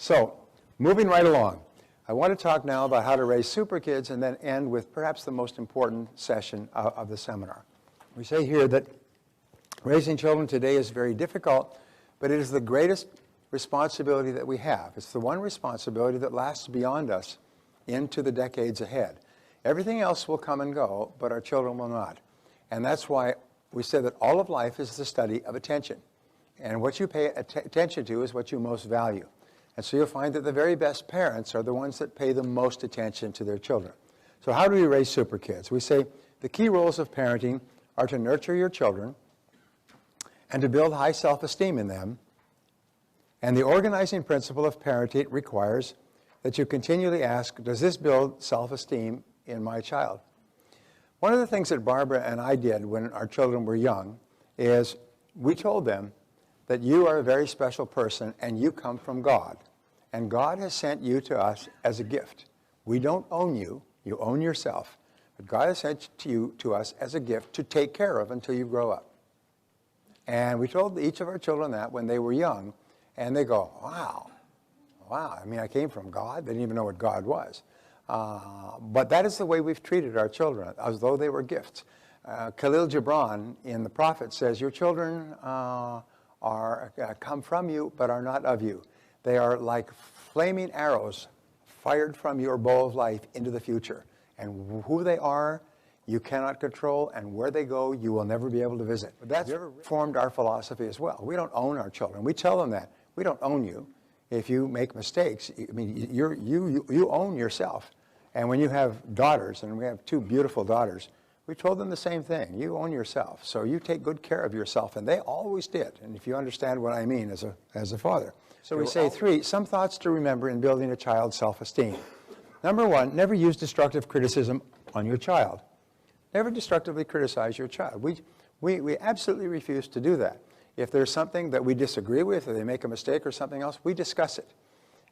So, moving right along, I want to talk now about how to raise super kids and then end with perhaps the most important session of the seminar. We say here that raising children today is very difficult, but it is the greatest responsibility that we have. It's the one responsibility that lasts beyond us into the decades ahead. Everything else will come and go, but our children will not. And that's why we say that all of life is the study of attention. And what you pay attention to is what you most value. And so you'll find that the very best parents are the ones that pay the most attention to their children. So how do we raise super kids? We say the key roles of parenting are to nurture your children and to build high self-esteem in them. And the organizing principle of parenting requires that you continually ask, does this build self-esteem in my child? One of the things that Barbara and I did when our children were young is we told them that you are a very special person and you come from God. And God has sent you to us as a gift. We don't own you, you own yourself. But God has sent you to us as a gift to take care of until you grow up. And we told each of our children that when they were young, and they go, wow, I mean, I came from God. They didn't even know what God was. But that is the way we've treated our children, as though they were gifts. Khalil Gibran in The Prophet says, your children come from you, but are not of you. They are like flaming arrows fired from your bow of life into the future. And who they are, you cannot control, and where they go, you will never be able to visit. But that's formed our philosophy as well. We don't own our children. We tell them that. We don't own you. If you make mistakes, I mean, you own yourself. And when you have daughters, and we have two beautiful daughters, we told them the same thing. You own yourself, so you take good care of yourself, and they always did. And if you understand what I mean as a father. So we say some thoughts to remember in building a child's self-esteem. Number one, never use destructive criticism on your child. Never destructively criticize your child. We absolutely refuse to do that. If there's something that we disagree with, or they make a mistake or something else, we discuss it.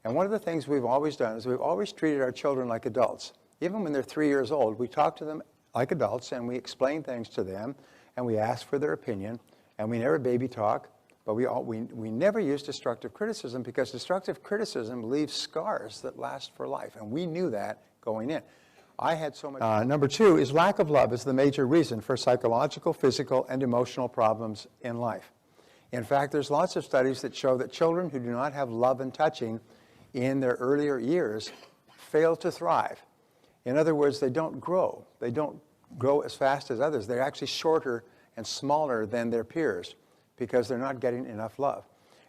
And one of the things we've always done is we've always treated our children like adults. Even when they're 3 years old, we talk to them like adults, and we explain things to them, and we ask for their opinion, and we never baby talk, but we never use destructive criticism, because destructive criticism leaves scars that last for life, and we knew that going in. I had so much. Number two is lack of love is the major reason for psychological, physical, and emotional problems in life. In fact, there's lots of studies that show that children who do not have love and touching in their earlier years fail to thrive. In other words, they don't grow. They don't grow as fast as others. They're actually shorter and smaller than their peers because they're not getting enough love.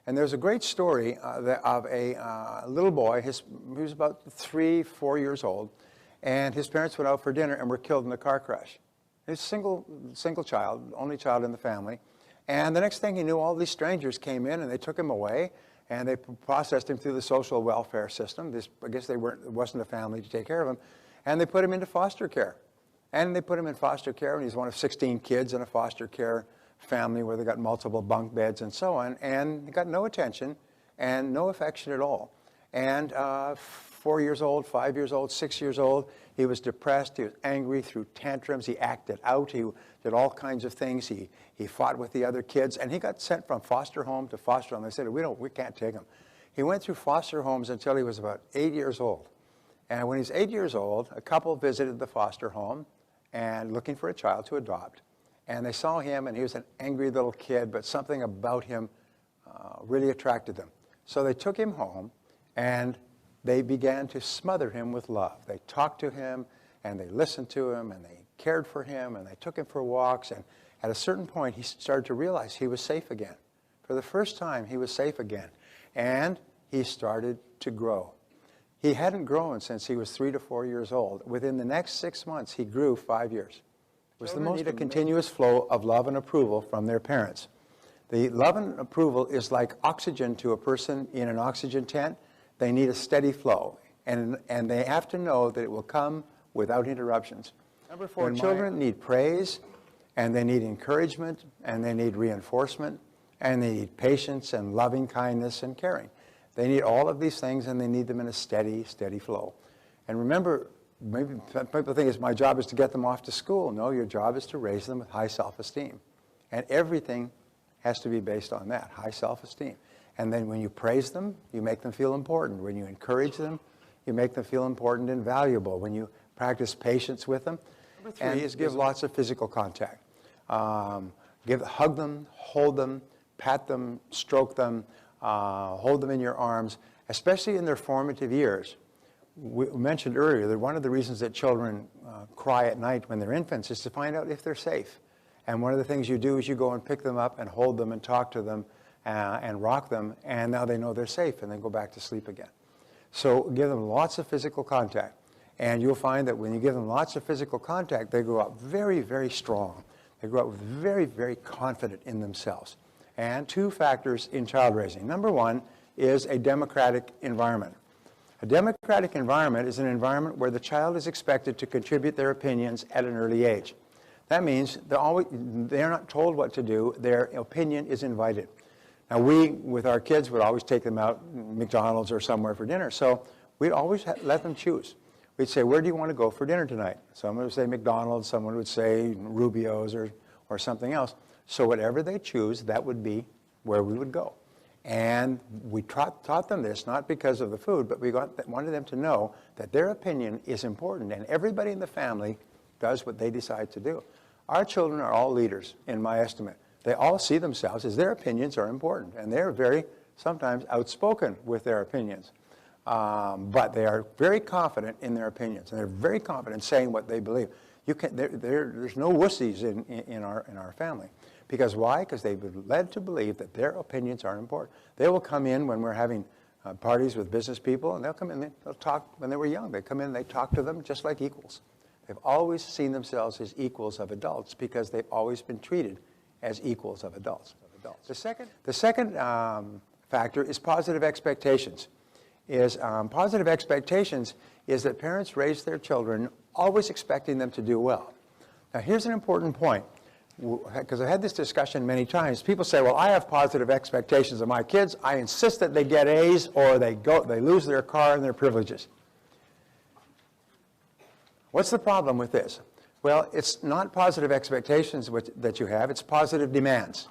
And there's a great story of a little boy. He was about 3, 4 years old, and his parents went out for dinner and were killed in a car crash. He's a single child, only child in the family. And the next thing he knew, all these strangers came in and they took him away, and they processed him through the social welfare system. I guess it wasn't a family to take care of him. And they put him into foster care. And they put him in foster care, and he's one of 16 kids in a foster care family where they got multiple bunk beds and so on. And he got no attention and no affection at all. And 4 years old, 5 years old, 6 years old, he was depressed, he was angry, threw tantrums, he acted out, he did all kinds of things, he fought with the other kids, and he got sent from foster home to foster home. They said, we can't take him. He went through foster homes until he was about 8 years old. And when he was 8 years old, a couple visited the foster home and looking for a child to adopt. And they saw him, and he was an angry little kid, but something about him really attracted them. So they took him home, and they began to smother him with love. They talked to him, and they listened to him, and they cared for him, and they took him for walks. And at a certain point, he started to realize he was safe again. For the first time, he was safe again. And he started to grow. He hadn't grown since he was 3 to 4 years old. Within the next 6 months, he grew 5 years. It was the most need a continuous flow of love and approval from their parents. The love and approval is like oxygen to a person in an oxygen tent. They need a steady flow, and they have to know that it will come without interruptions. Number 4, children need praise, and they need encouragement, and they need reinforcement, and they need patience and loving kindness and caring. They need all of these things, and they need them in a steady, steady flow. And remember, maybe people think my job is to get them off to school. No, your job is to raise them with high self-esteem. And everything has to be based on that, high self-esteem. And then when you praise them, you make them feel important. When you encourage them, you make them feel important and valuable. When you practice patience with them. Number 3 is give lots of physical contact. Hug them, hold them, pat them, stroke them, hold them in your arms, especially in their formative years. We mentioned earlier that one of the reasons that children cry at night when they're infants is to find out if they're safe. And one of the things you do is you go and pick them up and hold them and talk to them and rock them, and now they know they're safe and then go back to sleep again. So give them lots of physical contact. And you'll find that when you give them lots of physical contact, they grow up very, very strong. They grow up very, very confident in themselves. And 2 factors in child raising. Number 1 is a democratic environment. A democratic environment is an environment where the child is expected to contribute their opinions at an early age. That means they're not told what to do. Their opinion is invited. Now, we, with our kids, would always take them out, McDonald's or somewhere for dinner. So we'd always let them choose. We'd say, where do you want to go for dinner tonight? Someone would say McDonald's, someone would say Rubio's or something else. So whatever they choose, that would be where we would go. And we taught them this, not because of the food, but we wanted them to know that their opinion is important, and everybody in the family does what they decide to do. Our children are all leaders, in my estimate. They all see themselves as their opinions are important, and they're very, sometimes, outspoken with their opinions. But they are very confident in their opinions, and they're very confident saying what they believe. There's no wussies in our family. Because why? Because they've been led to believe that their opinions are important. They will come in when we're having parties with business people, and they'll come in, they'll talk. When they were young, they come in and they talk to them just like equals. They've always seen themselves as equals of adults because they've always been treated as equals of adults. The second factor is positive expectations. Positive expectations is that parents raise their children always expecting them to do well. Now, here's an important point, because I've had this discussion many times. People say, well, I have positive expectations of my kids. I insist that they get A's or they lose their car and their privileges. What's the problem with this? Well, it's not positive expectations that you have. It's positive demands.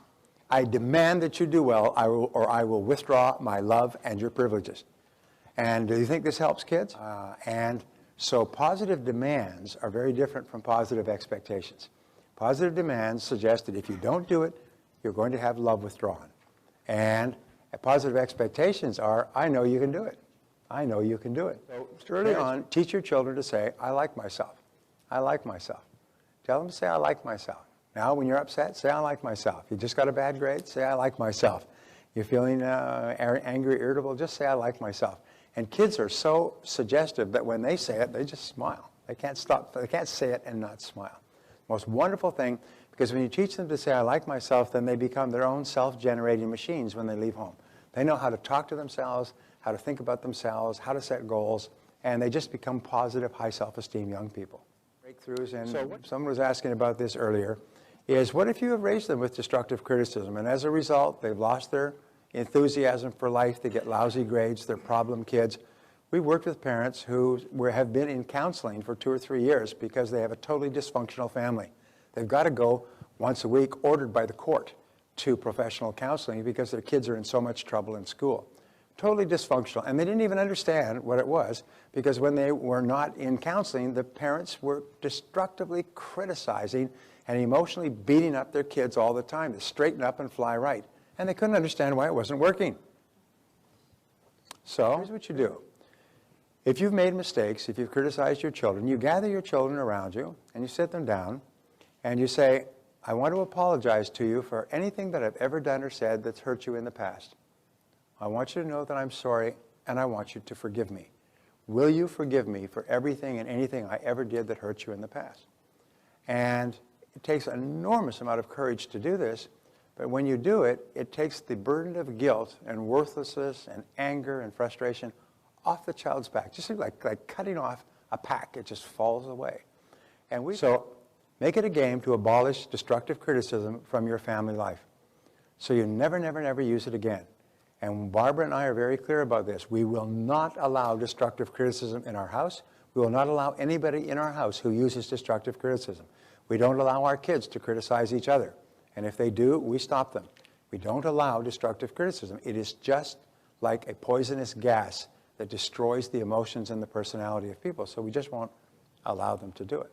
I demand that you do well, or I will withdraw my love and your privileges. And do you think this helps kids? And so positive demands are very different from positive expectations. Positive demands suggest that if you don't do it, you're going to have love withdrawn. And positive expectations are, I know you can do it. I know you can do it. So early on, teach your children to say, I like myself. I like myself. Tell them to say, I like myself. Now, when you're upset, say, I like myself. You just got a bad grade, say, I like myself. You're feeling angry, irritable, just say, I like myself. And kids are so suggestive that when they say it, they just smile. They can't stop. They can't say it and not smile. Most wonderful thing, because when you teach them to say, I like myself, then they become their own self-generating machines when they leave home. They know how to talk to themselves, how to think about themselves, how to set goals, and they just become positive, high self-esteem young people. Breakthroughs, and someone was asking about this earlier, is what if you have raised them with destructive criticism, and as a result, they've lost their enthusiasm for life, they get lousy grades, they're problem kids. We worked with parents who have been in counseling for 2 or 3 years because they have a totally dysfunctional family. They've got to go once a week, ordered by the court, to professional counseling because their kids are in so much trouble in school. Totally dysfunctional. And they didn't even understand what it was because when they were not in counseling, the parents were destructively criticizing and emotionally beating up their kids all the time to straighten up and fly right. And they couldn't understand why it wasn't working. So here's what you do. If you've made mistakes, if you've criticized your children, you gather your children around you and you sit them down and you say, I want to apologize to you for anything that I've ever done or said that's hurt you in the past. I want you to know that I'm sorry and I want you to forgive me. Will you forgive me for everything and anything I ever did that hurt you in the past? And it takes an enormous amount of courage to do this, but when you do it, it takes the burden of guilt and worthlessness and anger and frustration off the child's back, just like cutting off a pack. It just falls away. And so make it a game to abolish destructive criticism from your family life. So you never, never, never use it again. And Barbara and I are very clear about this. We will not allow destructive criticism in our house. We will not allow anybody in our house who uses destructive criticism. We don't allow our kids to criticize each other. And if they do, we stop them. We don't allow destructive criticism. It is just like a poisonous gas that destroys the emotions and the personality of people. So we just won't allow them to do it.